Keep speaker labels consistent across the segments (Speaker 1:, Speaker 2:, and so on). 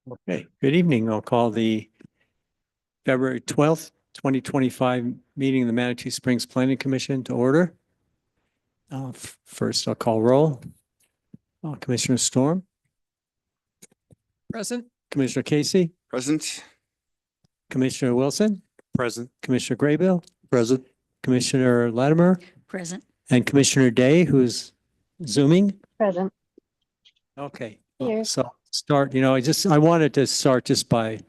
Speaker 1: Okay, good evening. I'll call the February 12th, 2025 meeting of the Manitou Springs Planning Commission to order. First, I'll call roll. Commissioner Storm,
Speaker 2: Present.
Speaker 1: Commissioner Casey,
Speaker 3: Present.
Speaker 1: Commissioner Wilson,
Speaker 3: Present.
Speaker 1: Commissioner Graybill,
Speaker 3: Present.
Speaker 1: Commissioner Latimer,
Speaker 4: Present.
Speaker 1: and Commissioner Day, who's zooming.
Speaker 4: Present.
Speaker 1: Okay,
Speaker 4: Here.
Speaker 1: so start, I wanted to start just by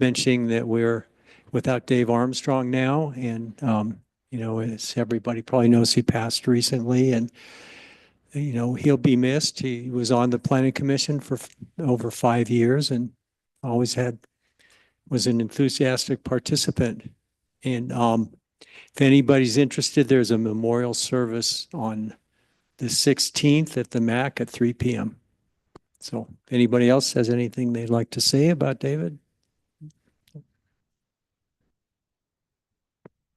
Speaker 1: mentioning that we're without Dave Armstrong now. And, as everybody probably knows, he passed recently and, he'll be missed. He was on the planning commission for over 5 years and always was an enthusiastic participant. And, if anybody's interested, there's a memorial service on the 16th at the MAC at 3 p.m. So if anybody else has anything they'd like to say about David?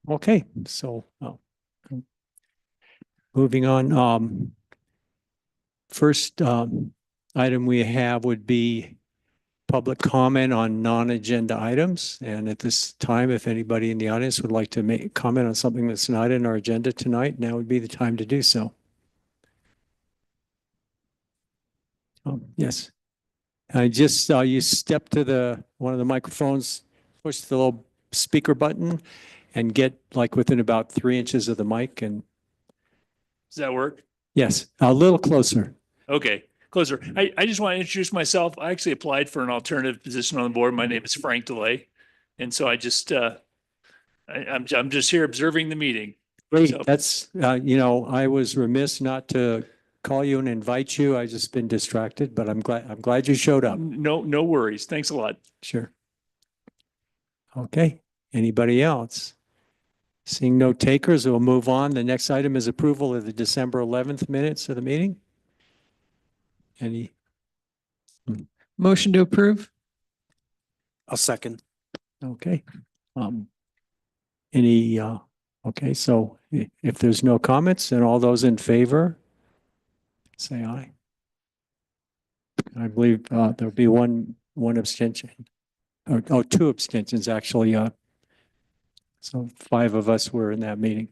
Speaker 1: Okay, so moving on. First item we have would be public comment on non-agenda items. And at this time, if anybody in the audience would like to make comment on something that's not in our agenda tonight, now would be the time to do so. Yes. I just saw you step to one of the microphones, push the little speaker button and get like within about 3 inches of the mic. And
Speaker 2: Does that work?
Speaker 1: yes, a little closer.
Speaker 2: Okay, closer. I just want to introduce myself. I actually applied for an alternative position on the board. My name is Frank DeLay. And so I just, I'm just here observing the meeting.
Speaker 1: Great.
Speaker 2: So-
Speaker 1: That's, I was remiss not to call you and invite you. I just been distracted, but I'm glad you showed up.
Speaker 2: No worries. Thanks a lot.
Speaker 1: Sure. Okay. Anybody else? Seeing no takers, we'll move on. The next item is approval of the December 11th minutes of the meeting. Any?
Speaker 5: Motion to approve.
Speaker 3: I'll second.
Speaker 1: Okay. Okay, so if there's no comments, then all those in favor, say aye. I believe there'll be one abstention. Or two abstentions, actually. So 5 of us were in that meeting.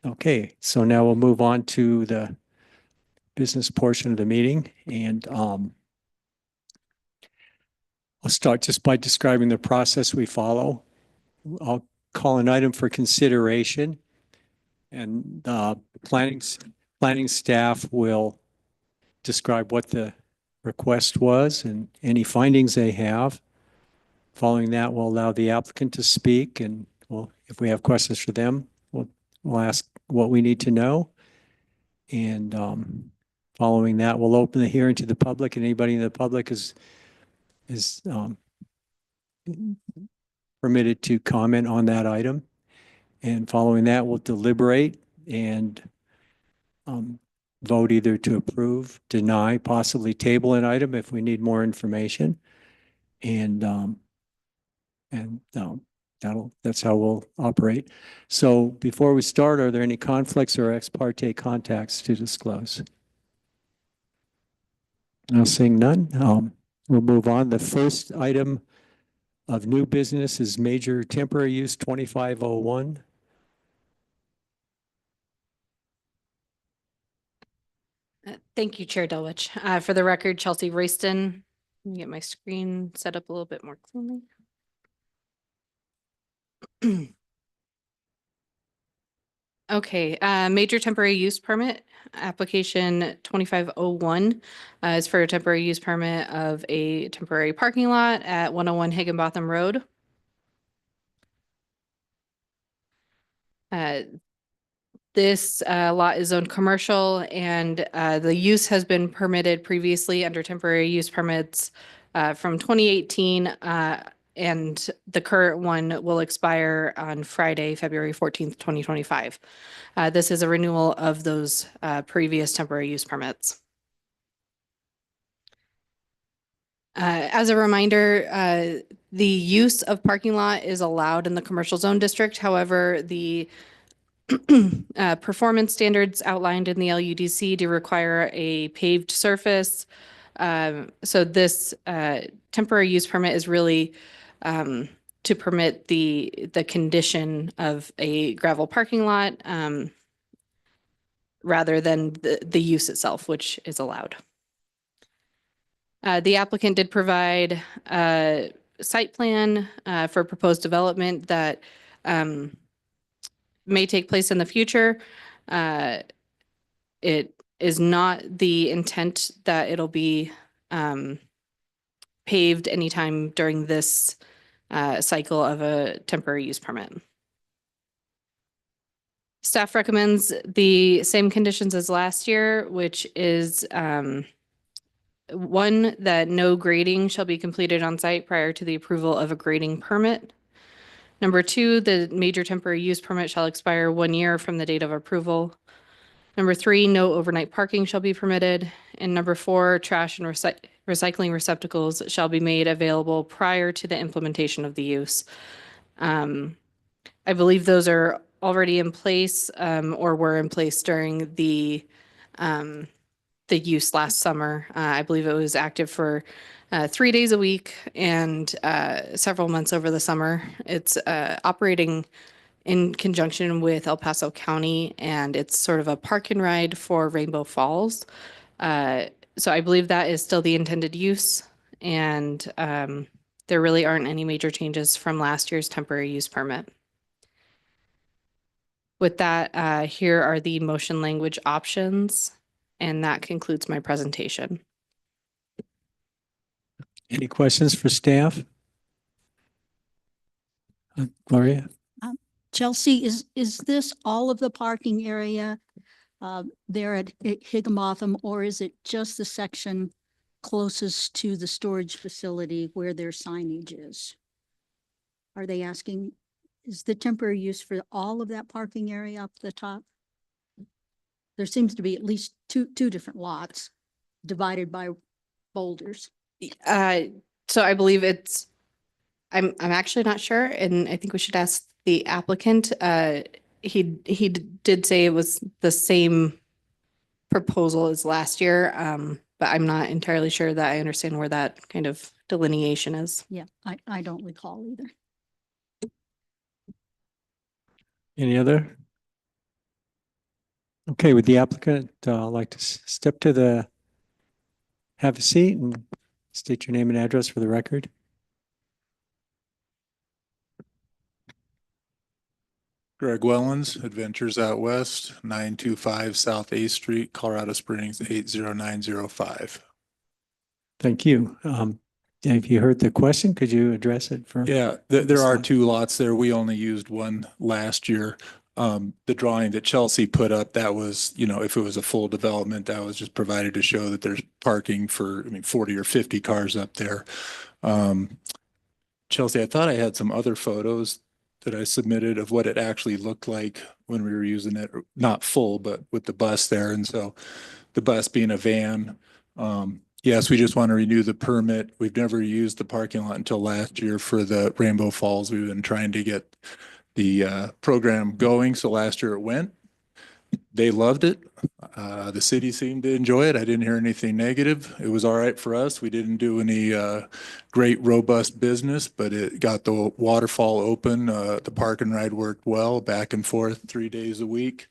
Speaker 1: Okay, so now we'll move on to the business portion of the meeting. And I'll start just by describing the process we follow. I'll call an item for consideration, and planning staff will describe what the request was and any findings they have. Following that, we'll allow the applicant to speak, and if we have questions for them, we'll ask what we need to know. And following that, we'll open the hearing to the public, and anybody in the public is permitted to comment on that item. And following that, we'll deliberate and vote either to approve, deny, possibly table an item if we need more information. And that's how we'll operate. So before we start, are there any conflicts or ex parte contacts to disclose? Now, seeing none, we'll move on. The first item of new business is major temporary use 2501.
Speaker 4: Thank you, Chair Delwich. For the record, Chelsea Royston. Let me get my screen set up a little bit more cleanly. Okay, major temporary use permit application 2501 is for a temporary use permit of a temporary parking lot at 101 Higginbotham Road. This lot is zoned commercial, and the use has been permitted previously under temporary use permits from 2018, and the current one will expire on Friday, February 14th, 2025. This is a renewal of those previous temporary use permits. As a reminder, the use of parking lot is allowed in the commercial zone district. However, the performance standards outlined in the LUDC do require a paved surface, So this temporary use permit is really to permit the condition of a gravel parking lot rather than the use itself, which is allowed. The applicant did provide a site plan for proposed development that may take place in the future. It is not the intent that it'll be paved anytime during this cycle of a temporary use permit. Staff recommends the same conditions as last year, which is one, that no grading shall be completed on site prior to the approval of a grading permit. Number two, the major temporary use permit shall expire 1 year from the date of approval. Number three, no overnight parking shall be permitted. And number four, trash and recycling receptacles shall be made available prior to the implementation of the use. I believe those are already in place or were in place during the use last summer. I believe it was active for 3 days a week and several months over the summer. It's operating in conjunction with El Paso County, and it's sort of a park and ride for Rainbow Falls. So I believe that is still the intended use, and there really aren't any major changes from last year's temporary use permit. With that, here are the motion language options, and that concludes my presentation.
Speaker 1: Any questions for staff? Gloria?
Speaker 6: Chelsea, is this all of the parking area there at Higginbotham, or is it just the section closest to the storage facility where their signage is? Are they asking, is the temporary use for all of that parking area up the top? There seems to be at least two different lots divided by boulders.
Speaker 4: So I believe it's, I'm actually not sure, and I think we should ask the applicant. He did say it was the same proposal as last year, but I'm not entirely sure that I understand where that kind of delineation is.
Speaker 6: Yeah, I don't recall either.
Speaker 1: Any other? Okay, with the applicant, I'd like to step to have a seat and state your name and address for the record.
Speaker 7: Greg Wellens, Adventures Out West, 925 South 8th Street, Colorado Springs, 80905.
Speaker 1: Thank you. Have you heard the question? Could you address it for?
Speaker 7: Yeah, there are two lots there. We only used one last year. The drawing that Chelsea put up, that was, if it was a full development, that was just provided to show that there's parking for, 40 or 50 cars up there. Chelsea, I thought I had some other photos that I submitted of what it actually looked like when we were using it, not full, but with the bus there. And so the bus being a van, yes, we just want to renew the permit. We've never used the parking lot until last year for the Rainbow Falls. We've been trying to get the program going. So last year it went. They loved it. The city seemed to enjoy it. I didn't hear anything negative. It was all right for us. We didn't do any great robust business, but it got the waterfall open. The park and ride worked well, back and forth 3 days a week.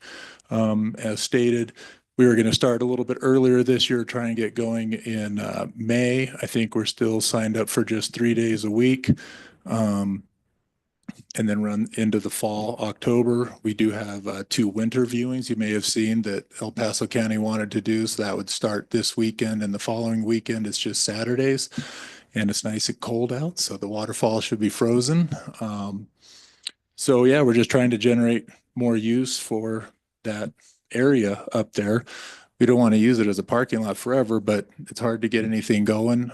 Speaker 7: As stated, we were going to start a little bit earlier this year, try and get going in May. I think we're still signed up for just 3 days a week. And then run into the fall, October. We do have 2 winter viewings you may have seen that El Paso County wanted to do. So that would start this weekend, and the following weekend it's just Saturdays. And it's nice and cold out, so the waterfall should be frozen. So yeah, we're just trying to generate more use for that area up there. We don't want to use it as a parking lot forever, but it's hard to get anything going.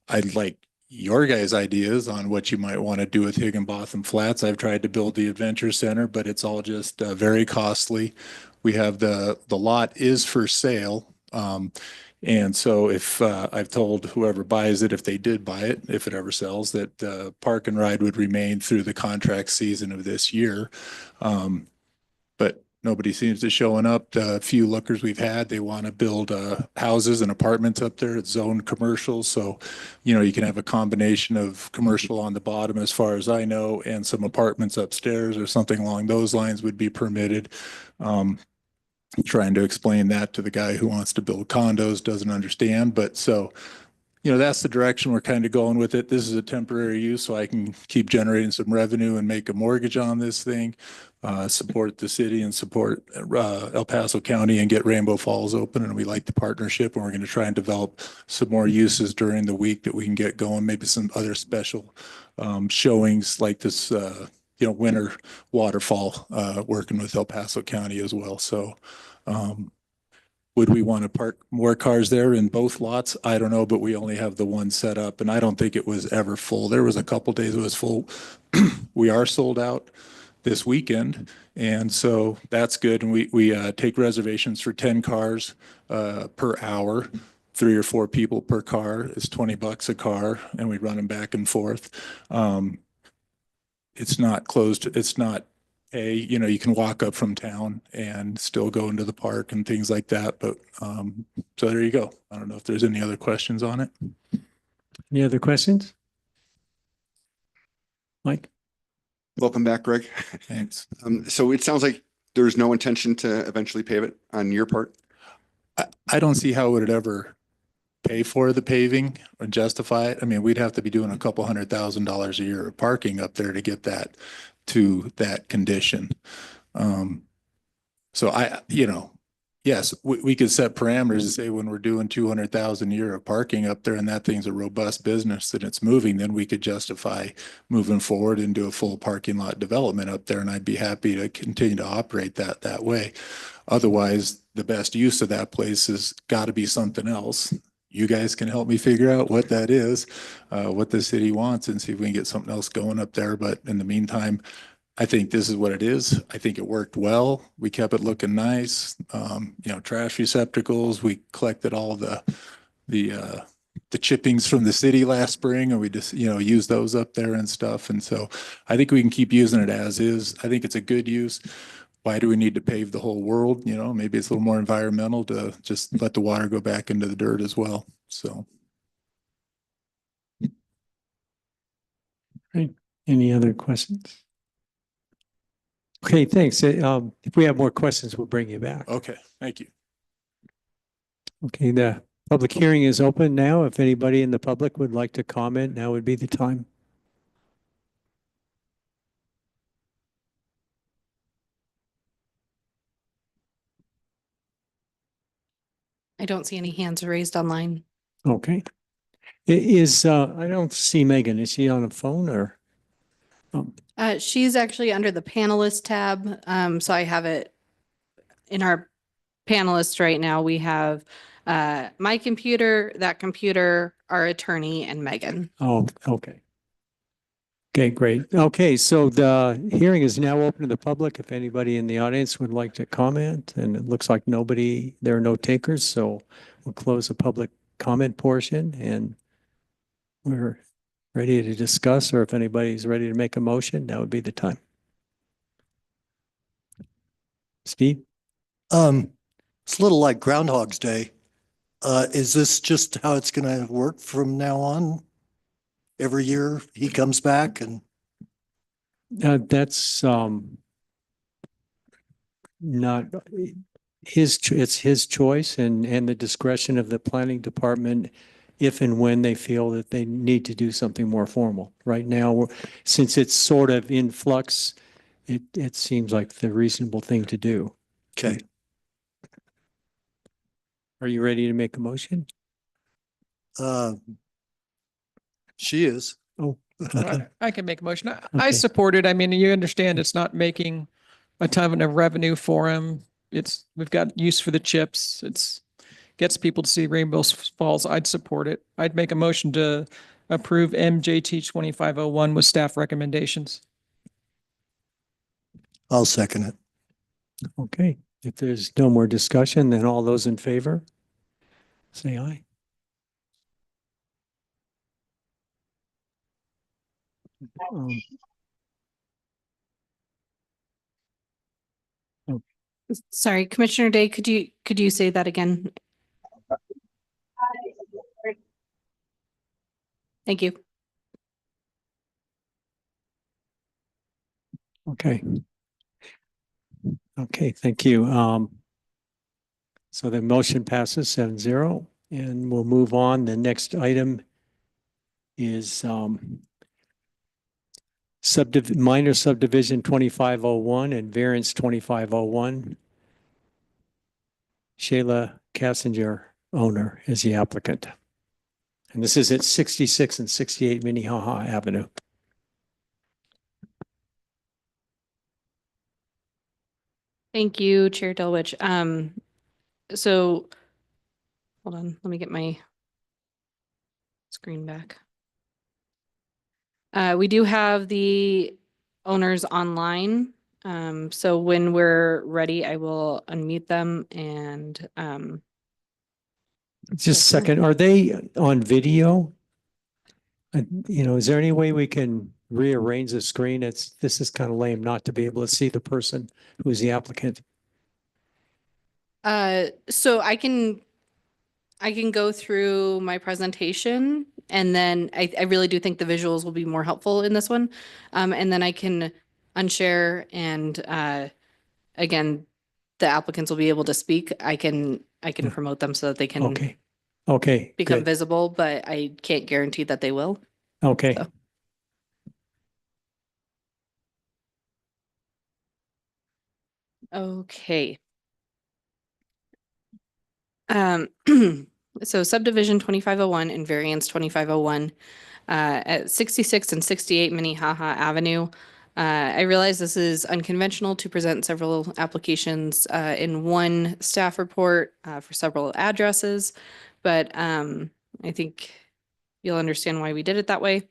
Speaker 7: I'd like your guys' ideas on what you might want to do with Higginbotham Flats. I've tried to build the Adventure Center, but it's all just very costly. We have the lot is for sale. And so if I've told whoever buys it, if they did buy it, if it ever sells, that park and ride would remain through the contract season of this year. But Nobody seems to showing up. The few lookers we've had, they want to build houses and apartments up there. It's zoned commercial. So, you can have a combination of commercial on the bottom, as far as I know, and some apartments upstairs or something along those lines would be permitted. Trying to explain that to the guy who wants to build condos doesn't understand. But so, that's the direction we're kind of going with it. This is a temporary use, so I can keep generating some revenue and make a mortgage on this thing, support the city and support El Paso County and get Rainbow Falls open. And we like the partnership, and we're going to try and develop some more uses during the week that we can get going. Maybe some other special showings like this, winter waterfall, working with El Paso County as well. So, would we want to park more cars there in both lots? I don't know, but we only have the one set up, and I don't think it was ever full. There was a couple days it was full. We are sold out this weekend, and so that's good. And we take reservations for 10 cars per hour. 3 or 4 people per car is $20 a car, and we run them back and forth. It's not closed. It's not you can walk up from town and still go into the park and things like that. But so there you go. I don't know if there's any other questions on it.
Speaker 1: Any other questions? Mike?
Speaker 8: Welcome back, Greg.
Speaker 7: Thanks.
Speaker 8: So it sounds like there's no intention to eventually pave it on your part.
Speaker 7: I don't see how it would ever pay for the paving or justify it. I mean, we'd have to be doing a couple $100,000 a year of parking up there to get that to that condition. So yes, we could set parameters and say when we're doing 200,000 a year of parking up there and that thing's a robust business and it's moving, then we could justify moving forward and do a full parking lot development up there. And I'd be happy to continue to operate that way. Otherwise, the best use of that place has got to be something else. You guys can help me figure out what that is, what the city wants, and see if we can get something else going up there. But in the meantime, I think this is what it is. I think it worked well. We kept it looking nice. Trash receptacles. We collected all of the chippings from the city last spring, and we just used those up there and stuff. And so I think we can keep using it as is. I think it's a good use. Why do we need to pave the whole world? Maybe it's a little more environmental to just let the water go back into the dirt as well. So.
Speaker 1: Right. Any other questions? Okay, thanks. If we have more questions, we'll bring you back.
Speaker 7: Okay, thank you.
Speaker 1: Okay, the public hearing is open now. If anybody in the public would like to comment, now would be the time.
Speaker 4: I don't see any hands raised online.
Speaker 1: Okay. I don't see Megan. Is she on a phone or?
Speaker 4: She's actually under the panelist tab. So I have it in our panelists right now. We have my computer, that computer, our attorney, and Megan.
Speaker 1: Oh, okay. Okay, great. Okay, so the hearing is now open to the public. If anybody in the audience would like to comment, and it looks like there are no takers, so we'll close the public comment portion and we're ready to discuss, or if anybody's ready to make a motion, that would be the time. Steve?
Speaker 3: It's a little like Groundhog's Day. Is this just how it's gonna work from now on? Every year he comes back and
Speaker 1: That's not it's his choice and the discretion of the planning department if and when they feel that they need to do something more formal. Right now, since it's sort of in flux, it seems like the reasonable thing to do.
Speaker 3: okay.
Speaker 1: Are you ready to make a motion?
Speaker 3: She is.
Speaker 1: Oh.
Speaker 5: I can make a motion. I
Speaker 1: Okay.
Speaker 5: support it. I mean, you understand it's not making a ton of revenue for him. We've got use for the chips. Gets people to see Rainbow Falls. I'd support it. I'd make a motion to approve MJT 2501 with staff recommendations.
Speaker 3: I'll second it.
Speaker 1: Okay, if there's no more discussion, then all those in favor, say aye. Um,
Speaker 4: Sorry, Commissioner Day, could you say that again? Thank you.
Speaker 1: Okay. Okay, thank you. So the motion passes 7-0, and we'll move on. The next item is minor subdivision 2501 and variance 2501. Shayla Kassinger, owner, is the applicant. And this is at 66 and 68 Minnehaha Avenue.
Speaker 4: Thank you, Chair Delwich. So hold on, let me get my screen back. We do have the owners online. So when we're ready, I will unmute them and
Speaker 1: Just a second, are they on video? Is there any way we can rearrange the screen? This is kind of lame not to be able to see the person who's the applicant.
Speaker 4: so I can go through my presentation and then I really do think the visuals will be more helpful in this one. And then I can unshare and again, the applicants will be able to speak. I can promote them so that they can
Speaker 1: Okay. Okay.
Speaker 4: become
Speaker 1: Good.
Speaker 4: visible, but I can't guarantee that they will.
Speaker 1: Okay.
Speaker 4: So. Okay. So subdivision 2501 and variance 2501 at 66 and 68 Minnehaha Avenue. I realize this is unconventional to present several applications in one staff report for several addresses, but I think you'll understand why we did it that way.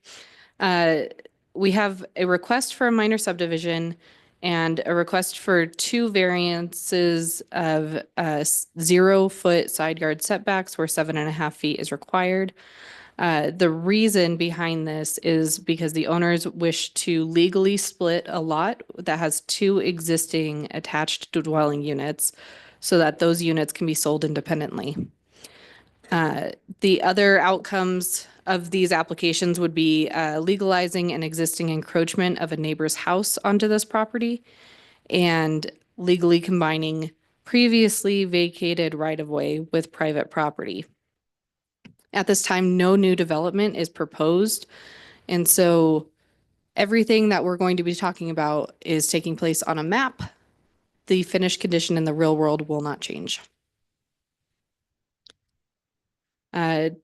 Speaker 4: We have a request for a minor subdivision and a request for 2 variances of 0-foot side yard setbacks where 7.5 feet is required. The reason behind this is because the owners wish to legally split a lot that has 2 existing attached dwelling units so that those units can be sold independently. The other outcomes of these applications would be legalizing an existing encroachment of a neighbor's house onto this property and legally combining previously vacated right-of-way with private property. At this time, no new development is proposed. And so everything that we're going to be talking about is taking place on a map. The finished condition in the real world will not change.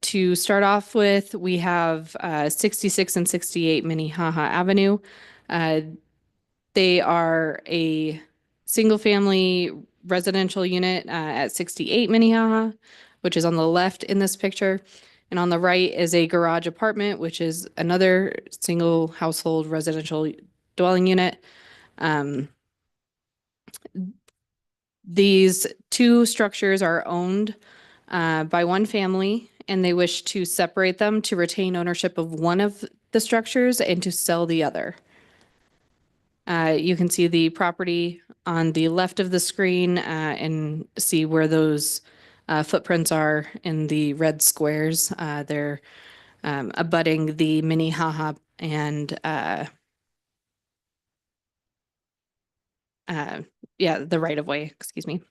Speaker 4: To start off with, we have 66 and 68 Minnehaha Avenue. They are a single-family residential unit at 68 Minnehaha, which is on the left in this picture. And on the right is a garage apartment, which is another single household residential dwelling unit. These 2 structures are owned by one family, and they wish to separate them to retain ownership of one of the structures and to sell the other. You can see the property on the left of the screen and see where those footprints are in the red squares. They're abutting the Minnehaha and the right of way, excuse me.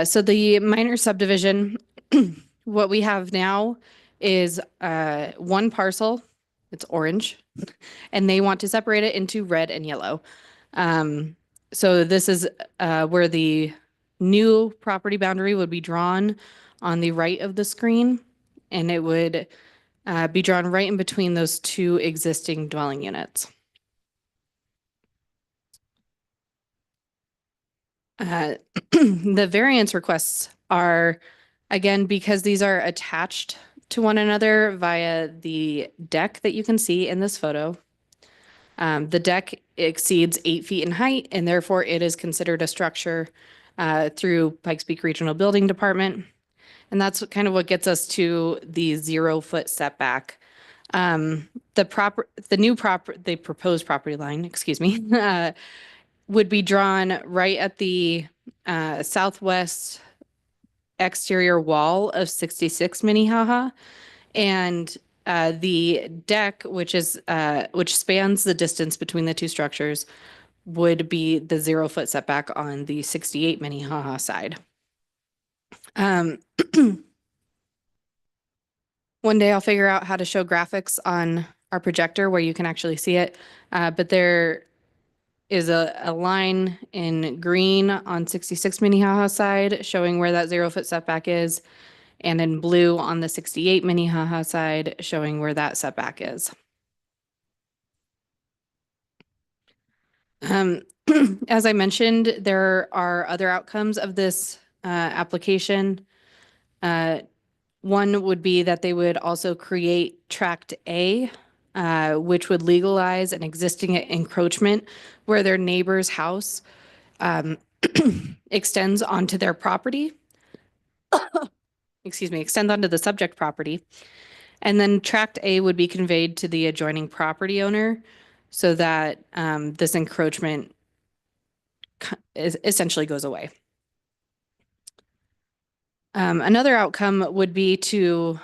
Speaker 4: So the minor subdivision, what we have now is one parcel, it's orange, and they want to separate it into red and yellow. So this is where the new property boundary would be drawn on the right of the screen, and it would be drawn right in between those 2 existing dwelling units. The variance requests are, again, because these are attached to one another via the deck that you can see in this photo. The deck exceeds 8 feet in height, and therefore it is considered a structure through Pikes Peak Regional Building Department. And that's kind of what gets us to the 0-foot setback. The proposed property line, excuse me, would be drawn right at the southwest exterior wall of 66 Minnehaha. And the deck, which spans the distance between the two structures, would be the 0-foot setback on the 68 Minnehaha side. One day I'll figure out how to show graphics on our projector where you can actually see it. But there is a line in green on 66 Minnehaha side showing where that 0-foot setback is, and in blue on the 68 Minnehaha side showing where that setback is. As I mentioned, there are other outcomes of this application. One would be that they would also create Tract A, which would legalize an existing encroachment where their neighbor's house extends onto their property. Excuse me, extend onto the subject property. And then Tract A would be conveyed to the adjoining property owner so that this encroachment essentially goes away. Another outcome would be to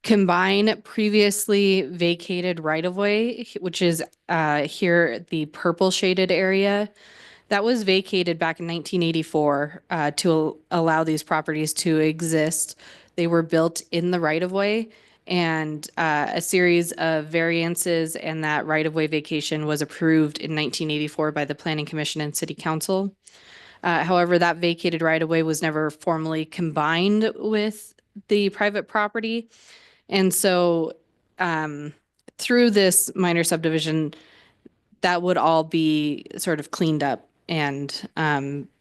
Speaker 4: combine previously vacated right-of-way, which is here, the purple shaded area. That was vacated back in 1984 to allow these properties to exist. They were built in the right-of-way, and a series of variances and that right-of-way vacation was approved in 1984 by the Planning Commission and City Council. However, that vacated right-of-way was never formally combined with the private property. And so through this minor subdivision, that would all be sort of cleaned up and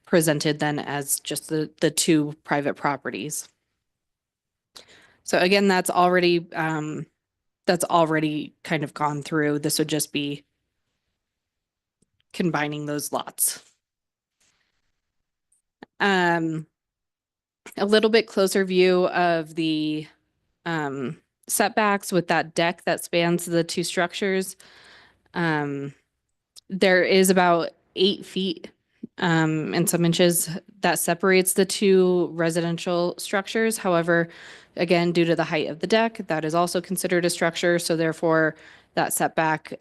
Speaker 4: presented then as just the two private properties. So again, that's already kind of gone through. This would just be combining those lots. A little bit closer view of the setbacks with that deck that spans the two structures. There is about 8 feet and some inches that separates the two residential structures. However, again, due to the height of the deck, that is also considered a structure. So therefore, that setback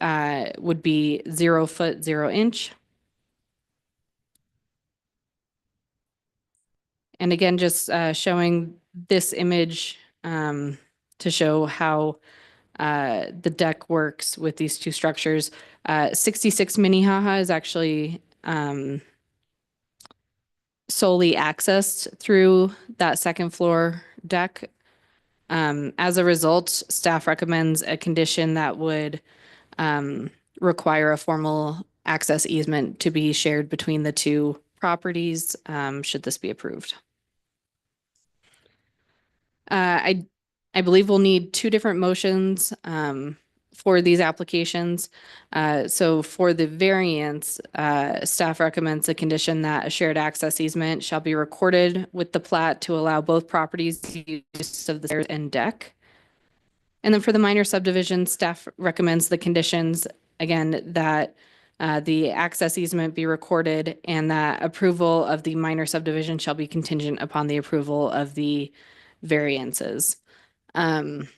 Speaker 4: would be 0 foot, 0 inch. And again, just showing this image to show how the deck works with these two structures. 66 Minnehaha is actually solely accessed through that second floor deck. As a result, staff recommends a condition that would require a formal access easement to be shared between the two properties, should this be approved. I believe we'll need 2 different motions for these applications. So for the variance, staff recommends a condition that a shared access easement shall be recorded with the plat to allow both properties use of the stairs and deck. And then for the minor subdivision, staff recommends the conditions, again, that the access easement be recorded and that approval of the minor subdivision shall be contingent upon the approval of the variances. This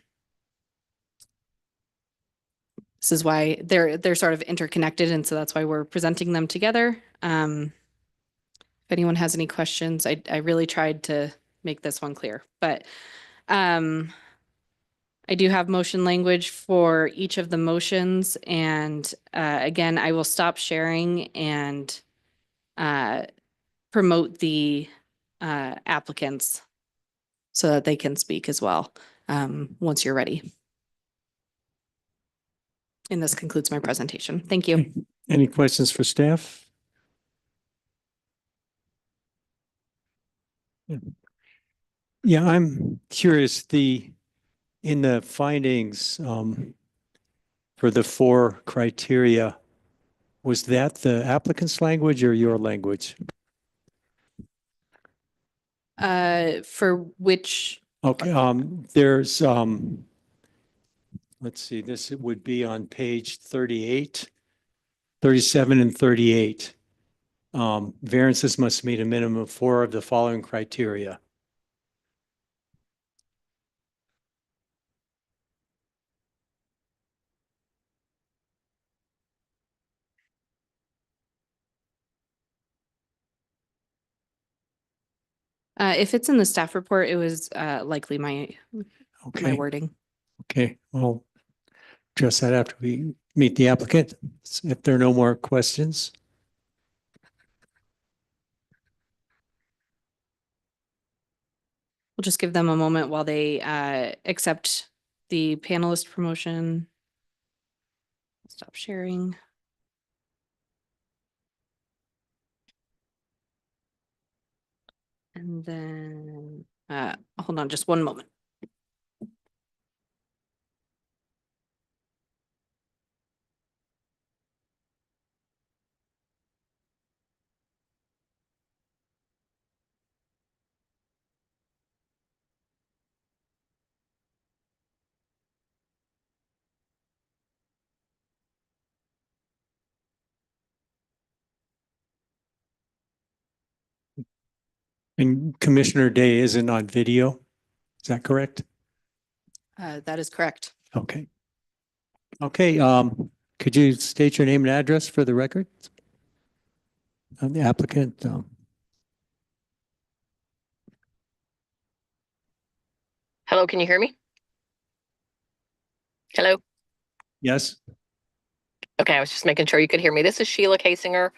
Speaker 4: is why they're sort of interconnected, and so that's why we're presenting them together. If anyone has any questions, I really tried to make this one clear, but I do have motion language for each of the motions, and again, I will stop sharing and promote the applicants so that they can speak as well once you're ready. And this concludes my presentation. Thank you.
Speaker 1: Any questions for staff? Yeah, I'm curious, in the findings for the 4 criteria, was that the applicant's language or your language?
Speaker 4: For which,
Speaker 1: Okay, there's, let's see, this would be on page 38. 37 and 38. Variances must meet a minimum of 4 of the following criteria.
Speaker 4: If it's in the staff report, it was likely my
Speaker 1: Okay,
Speaker 4: wording.
Speaker 1: okay, we'll address that after we meet the applicant. If there are no more questions.
Speaker 4: We'll just give them a moment while they accept the panelist promotion. Stop sharing. And then, hold on just one moment.
Speaker 1: And Commissioner Day isn't on video. Is that correct?
Speaker 4: That is correct.
Speaker 1: Okay. Okay, could you state your name and address for the record? The applicant,
Speaker 9: Hello, can you hear me? Hello?
Speaker 1: yes?
Speaker 9: Okay, I was just making sure you could hear me. This is Sheila Kasinger.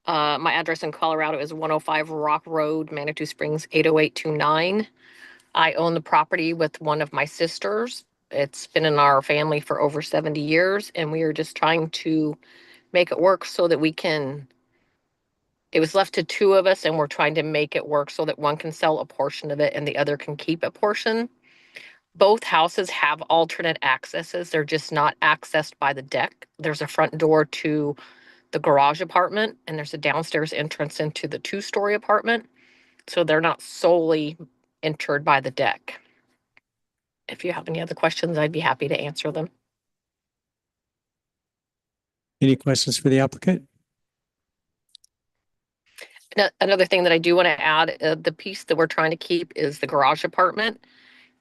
Speaker 9: My address in Colorado is 105 Rock Road, Manitou Springs, 80829. I own the property with one of my sisters. It's been in our family for over 70 years, and we are just trying to make it work so that we can. It was left to 2 of us, and we're trying to make it work so that one can sell a portion of it and the other can keep a portion. Both houses have alternate accesses. They're just not accessed by the deck. There's a front door to the garage apartment, and there's a downstairs entrance into the 2-story apartment. So they're not solely entered by the deck. If you have any other questions, I'd be happy to answer them.
Speaker 1: Any questions for the applicant?
Speaker 9: Another thing that I do want to add, the piece that we're trying to keep is the garage apartment.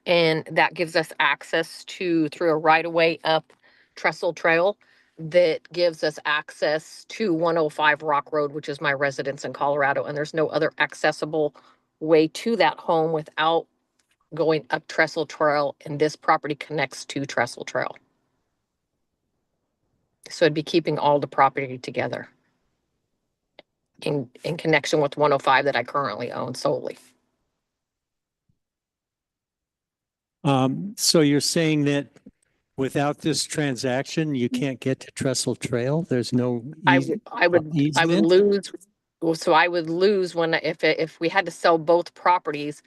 Speaker 9: And that gives us access to, through a right-of-way up Trestle Trail, that gives us access to 105 Rock Road, which is my residence in Colorado. And there's no other accessible way to that home without going up Trestle Trail. And this property connects to Trestle Trail. So it'd be keeping all the property together in connection with 105 that I currently own solely.
Speaker 1: So you're saying that without this transaction, you can't get to Trestle Trail? There's no
Speaker 9: I would
Speaker 1: easement?
Speaker 9: lose. Well, so I would lose when, if we had to sell both properties,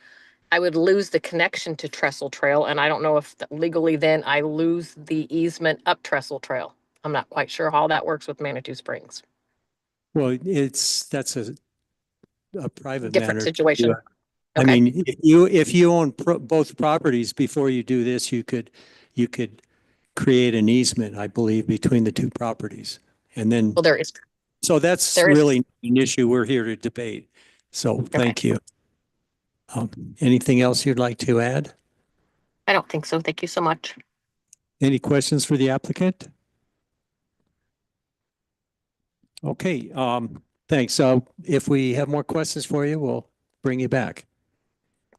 Speaker 9: I would lose the connection to Trestle Trail. And I don't know if legally then I lose the easement up Trestle Trail. I'm not quite sure how that works with Manitou Springs.
Speaker 1: Well, that's a private
Speaker 9: Different
Speaker 1: matter.
Speaker 9: situation.
Speaker 1: I
Speaker 9: Okay.
Speaker 1: mean, if you own both properties before you do this, you could create an easement, I believe, between the 2 properties. And then,
Speaker 9: Well, there is.
Speaker 1: so that's
Speaker 9: there is-
Speaker 1: really an issue we're here to debate. So thank you. Anything else you'd like to add?
Speaker 9: I don't think so. Thank you so much.
Speaker 1: Any questions for the applicant? Okay, thanks. If we have more questions for you, we'll bring you back.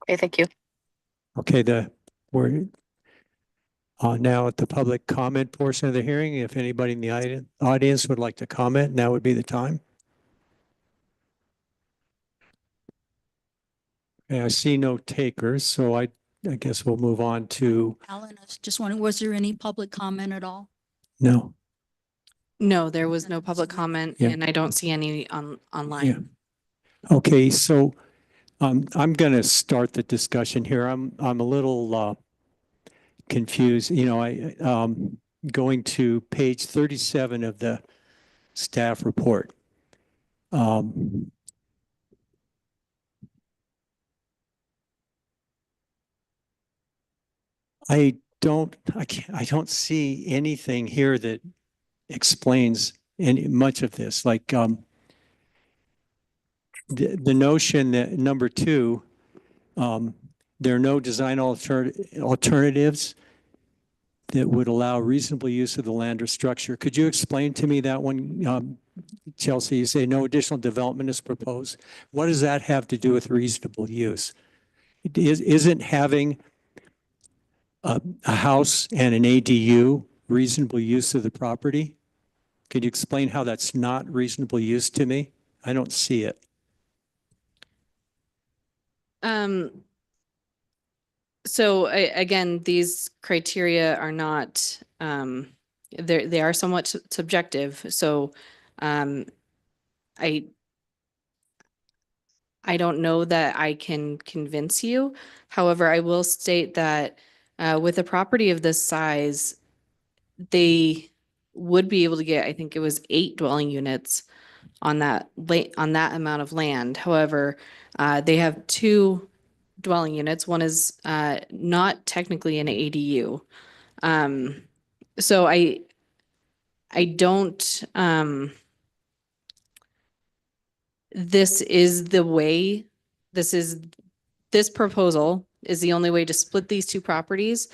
Speaker 9: Okay, thank you.
Speaker 1: Okay, we're now at the public comment portion of the hearing. If anybody in the audience would like to comment, now would be the time. Okay, I see no takers, so I guess we'll move on to,
Speaker 6: Alan, I was just wondering, was there any public comment at all?
Speaker 1: no.
Speaker 4: No, there was no public comment
Speaker 1: Yeah.
Speaker 4: and I don't see any online.
Speaker 1: Okay, so I'm going to start the discussion here. I'm a little confused. You know, I going to page 37 of the staff report. I don't see anything here that explains and much of this, like the notion that number two, there are no design alternatives that would allow reasonable use of the land or structure. Could you explain to me that one, Chelsea? You say no additional development is proposed. What does that have to do with reasonable use? Isn't having a house and an ADU reasonable use of the property? Can you explain how that's not reasonable use to me? I don't see it.
Speaker 4: So again, these criteria are not, they are somewhat subjective. So I don't know that I can convince you. However, I will state that with a property of this size, they would be able to get, I think it was 8 dwelling units on that amount of land. However, they have 2 dwelling units. One is not technically an ADU. So I don't, this is the way, this proposal is the only way to split these 2 properties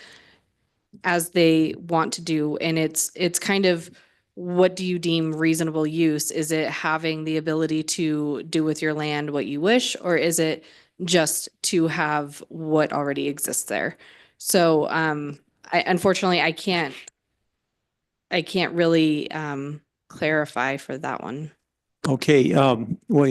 Speaker 4: as they want to do. And it's kind of, what do you deem reasonable use? Is it having the ability to do with your land what you wish, or is it just to have what already exists there? So unfortunately, I can't really clarify for that one.
Speaker 1: Okay, well,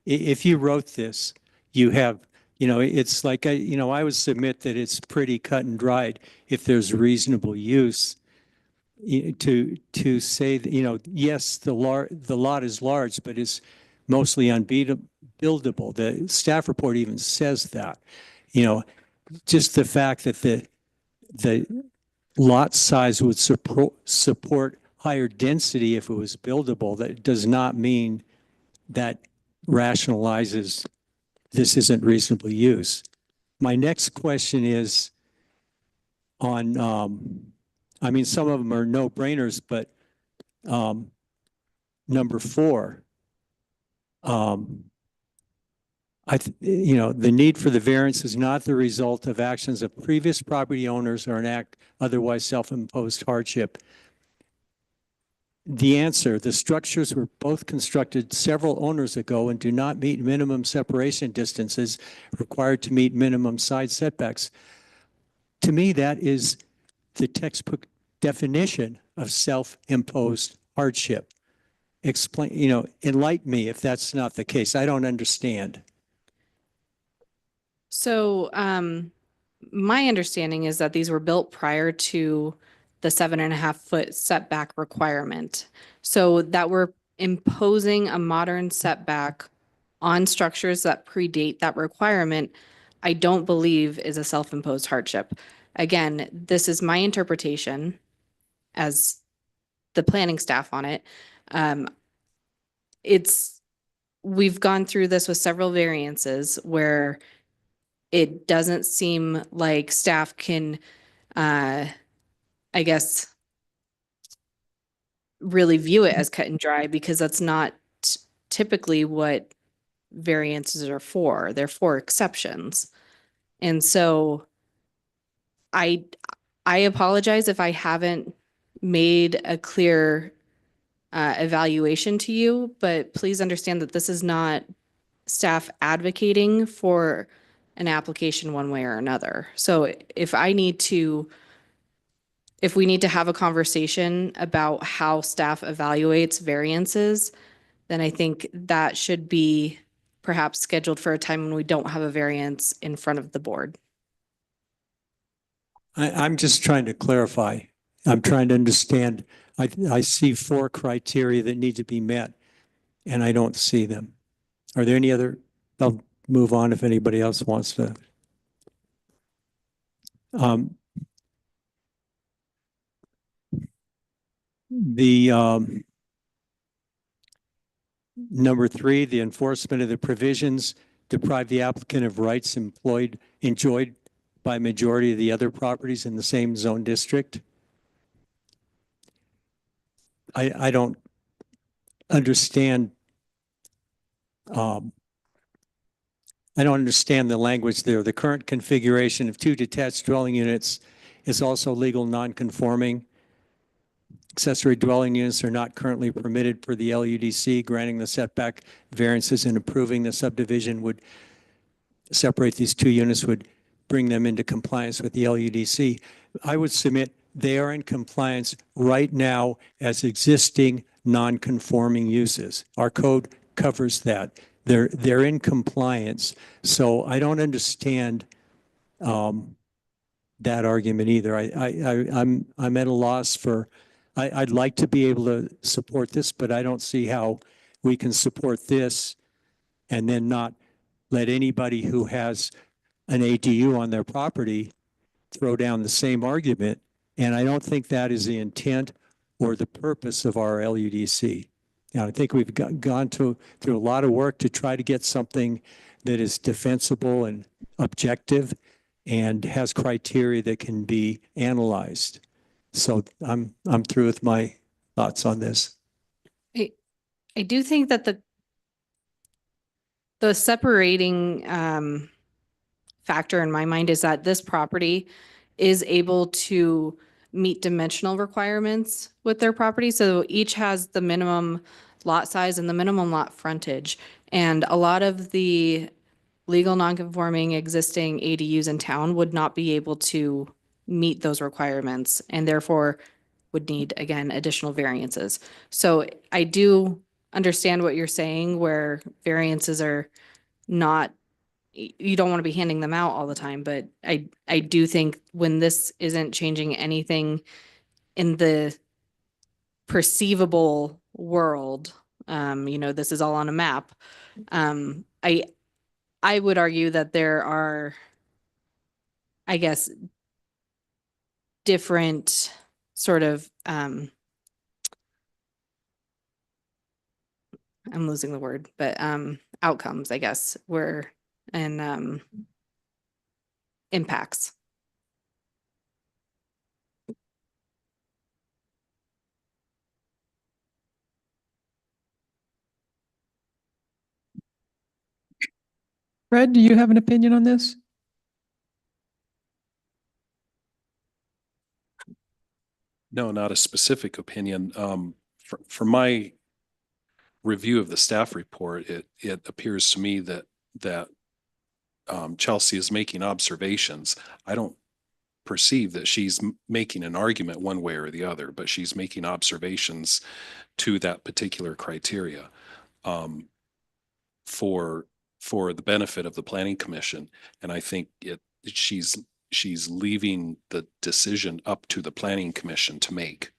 Speaker 1: if you wrote this, you have, it's like, I would submit that it's pretty cut and dried if there's reasonable use to say that, yes, the lot is large, but it's mostly unbuildable. The staff report even says that, just the fact that the lot size would support higher density if it was buildable, that does not mean that rationalizes this isn't reasonable use. My next question is on, I mean, some of them are no brainers, but number 4, the need for the variance is not the result of actions of previous property owners or an act otherwise self-imposed hardship. The answer, the structures were both constructed several owners ago and do not meet minimum separation distances required to meet minimum side setbacks. To me, that is the textbook definition of self-imposed hardship. Explain, enlighten me if that's not the case. I don't understand.
Speaker 4: So my understanding is that these were built prior to the 7.5-foot setback requirement. So that we're imposing a modern setback on structures that predate that requirement, I don't believe is a self-imposed hardship. Again, this is my interpretation as the planning staff on it. We've gone through this with several variances where it doesn't seem like staff can, I guess, really view it as cut and dry, because that's not typically what variances are for. They're for exceptions. And so I apologize if I haven't made a clear evaluation to you, but please understand that this is not staff advocating for an application one way or another. So if we need to have a conversation about how staff evaluates variances, then I think that should be perhaps scheduled for a time when we don't have a variance in front of the board.
Speaker 1: I'm just trying to clarify. I'm trying to understand. I see 4 criteria that need to be met, and I don't see them. Are there any other? I'll move on if anybody else wants to. Number 3, the enforcement of the provisions deprive the applicant of rights enjoyed by majority of the other properties in the same zone district. I don't understand, um, I don't understand the language there. The current configuration of 2 detached dwelling units is also legal non-conforming. Accessory dwelling units are not currently permitted per the LUDC. Granting the setback variances and approving the subdivision would separate these 2 units, would bring them into compliance with the LUDC. I would submit they are in compliance right now as existing non-conforming uses. Our code covers that. They're in compliance. So I don't understand that argument either. I'm at a loss for, I'd like to be able to support this, but I don't see how we can support this and then not let anybody who has an ADU on their property throw down the same argument. And I don't think that is the intent or the purpose of our LUDC. I think we've gone through a lot of work to try to get something that is defensible and objective and has criteria that can be analyzed. So I'm through with my thoughts on this.
Speaker 4: I do think that the separating factor in my mind is that this property is able to meet dimensional requirements with their property. So each has the minimum lot size and the minimum lot frontage. And a lot of the legal non-conforming existing ADUs in town would not be able to meet those requirements and therefore would need, again, additional variances. So I do understand what you're saying where variances are not, you don't want to be handing them out all the time, but I do think when this isn't changing anything in the perceivable world, this is all on a map. I would argue that there are, I guess, different sort of, I'm losing the word, but outcomes, I guess, and impacts.
Speaker 5: Fred, do you have an opinion on this?
Speaker 10: No, not a specific opinion. For my review of the staff report, it appears to me that Chelsea is making observations. I don't perceive that she's making an argument one way or the other, but she's making observations to that particular criteria for the benefit of the Planning Commission. And I think she's leaving the decision up to the Planning Commission to make.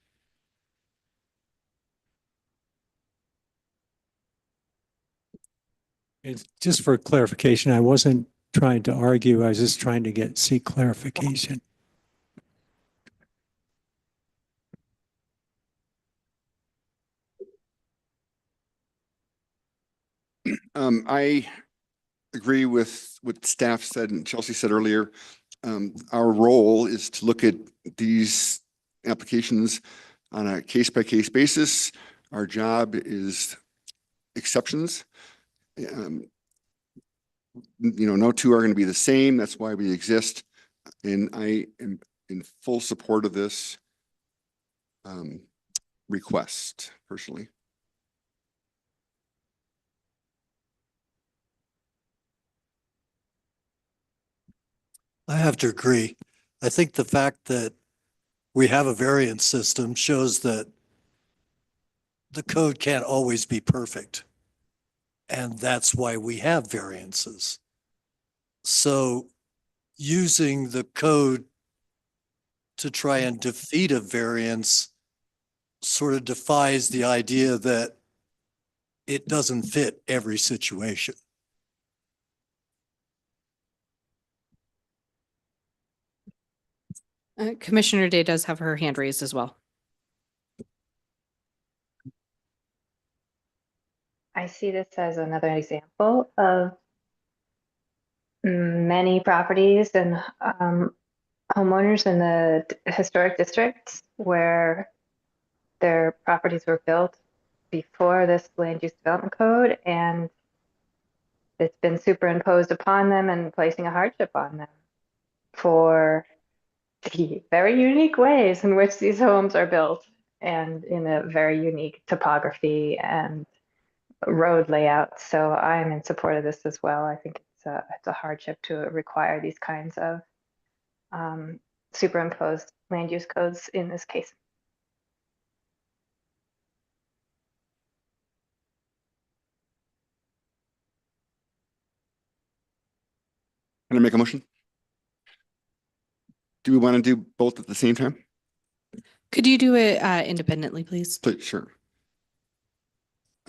Speaker 1: It's just for clarification, I wasn't trying to argue. I was just trying to seek clarification.
Speaker 8: I agree with what staff said and Chelsea said earlier. Our role is to look at these applications on a case-by-case basis. Our job is exceptions. No 2 are going to be the same. That's why we exist. And I am in full support of this request personally.
Speaker 3: I have to agree. I think the fact that we have a variance system shows that the code can't always be perfect. And that's why we have variances. So using the code to try and defeat a variance sort of defies the idea that it doesn't fit every situation.
Speaker 4: Commissioner Day does have her hand raised as well.
Speaker 11: I see this as another example of many properties and homeowners in the historic districts where their properties were built before this land use development code, and it's been superimposed upon them and placing a hardship on them for the very unique ways in which these homes are built and in a very unique topography and road layout. So I am in support of this as well. I think it's a hardship to require these kinds of superimposed land use codes in this case.
Speaker 8: Can I make a motion? Do we want to do both at the same time?
Speaker 4: Could you do it independently, please?
Speaker 8: Please, sure.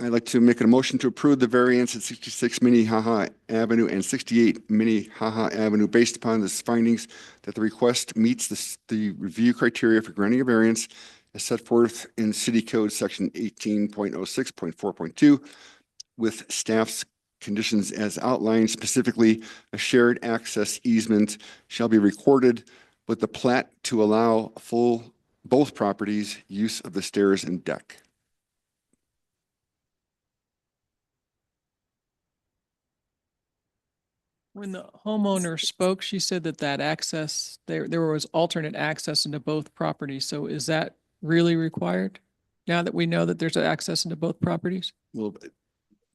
Speaker 8: I'd like to make a motion to approve the variance at 66 Minnehaha Avenue and 68 Minnehaha Avenue based upon the findings that the request meets the review criteria for granting a variance as set forth in City Code Section 18.06.4.2 with staff's conditions as outlined, specifically a shared access easement shall be recorded with the plat to allow both properties use of the stairs and deck.
Speaker 5: When the homeowner spoke, she said that access, there was alternate access into both properties. So is that really required? Now that we know that there's access into both properties?
Speaker 8: Well,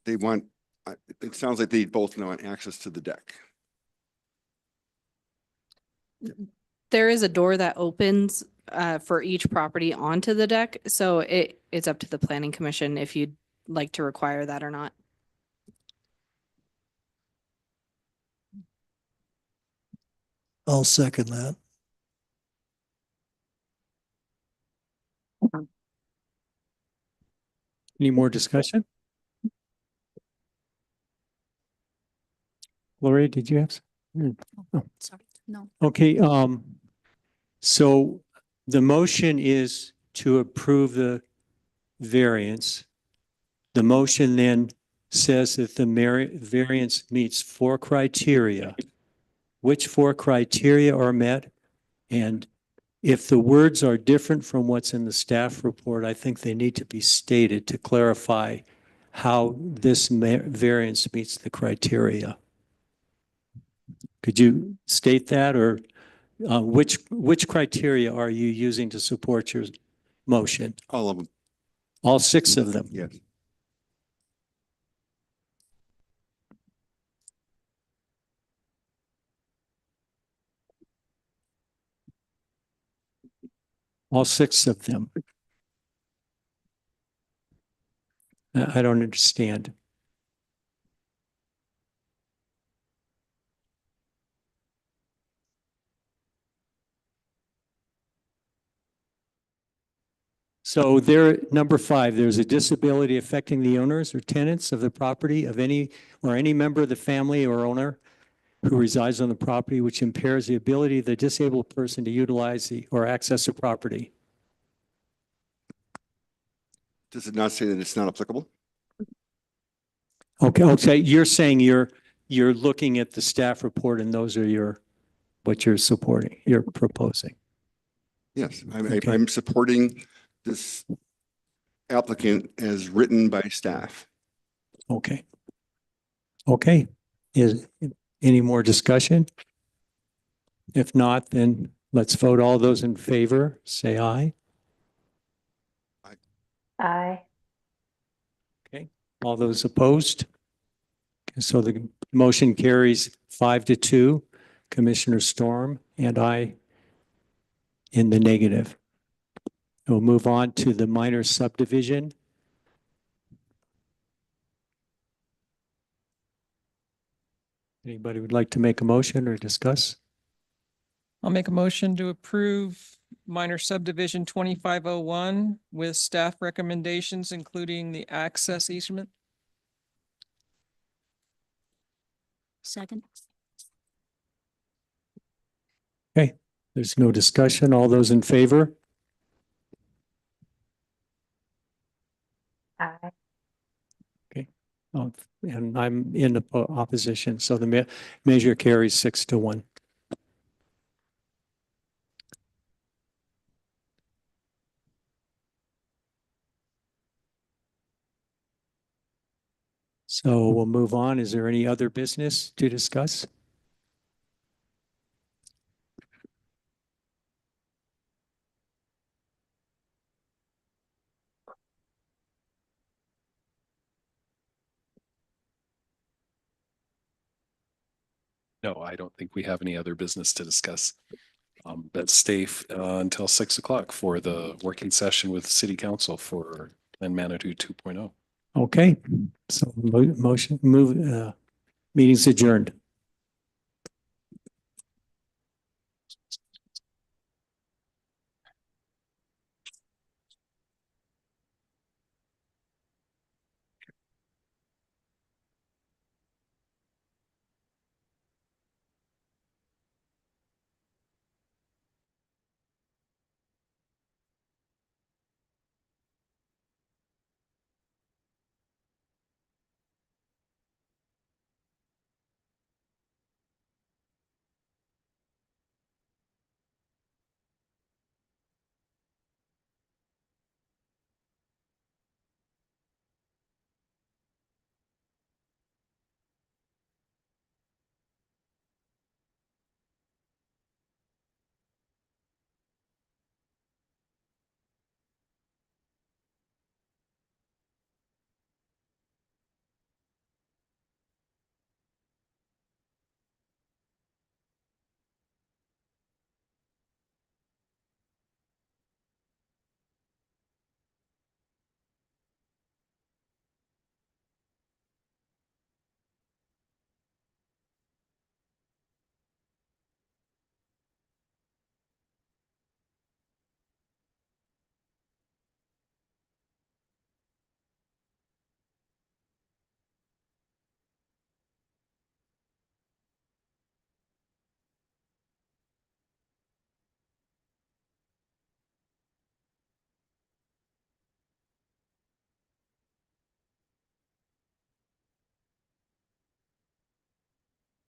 Speaker 8: they want, it sounds like they both want access to the deck.
Speaker 4: There is a door that opens for each property onto the deck. So it's up to the planning commission if you'd like to require that or not.
Speaker 3: I'll second that.
Speaker 1: Any more discussion? Gloria, did you have?
Speaker 6: Sorry, no.
Speaker 1: Okay, so the motion is to approve the variance. The motion then says that the variance meets 4 criteria. Which 4 criteria are met? And if the words are different from what's in the staff report, I think they need to be stated to clarify how this variance meets the criteria. Could you state that, or which criteria are you using to support your motion?
Speaker 8: All of them,
Speaker 1: All 6 of them?
Speaker 8: yes.
Speaker 1: All 6 of them? I don't understand. So there, number 5, there's a disability affecting the owners or tenants of the property of any member of the family or owner who resides on the property, which impairs the ability of the disabled person to utilize or access the property.
Speaker 8: Does it not say that it's not applicable?
Speaker 1: Okay. You're saying you're looking at the staff report and those are what you're supporting, you're proposing.
Speaker 8: Yes,
Speaker 1: Okay.
Speaker 8: I'm supporting this applicant as written by staff.
Speaker 1: Okay. Okay. Is any more discussion? If not, then let's vote. All those in favor, say aye.
Speaker 11: Aye.
Speaker 1: Okay. All those opposed? So the motion carries 5-2. Commissioner Storm and I in the negative. We'll move on to the minor subdivision. Anybody would like to make a motion or discuss?
Speaker 5: I'll make a motion to approve minor subdivision 2501 with staff recommendations, including the access easement.
Speaker 6: Second,
Speaker 1: Okay, there's no discussion. All those in favor?
Speaker 11: Aye.
Speaker 1: Oh, and I'm in opposition, so the measure carries 6-1. So we'll move on. Is there any other business to discuss?
Speaker 10: No, I don't think we have any other business to discuss. But stay until 6 o'clock for the working session with City Council for Plan Manitou 2.0.
Speaker 1: Okay, so motion, meeting's adjourned.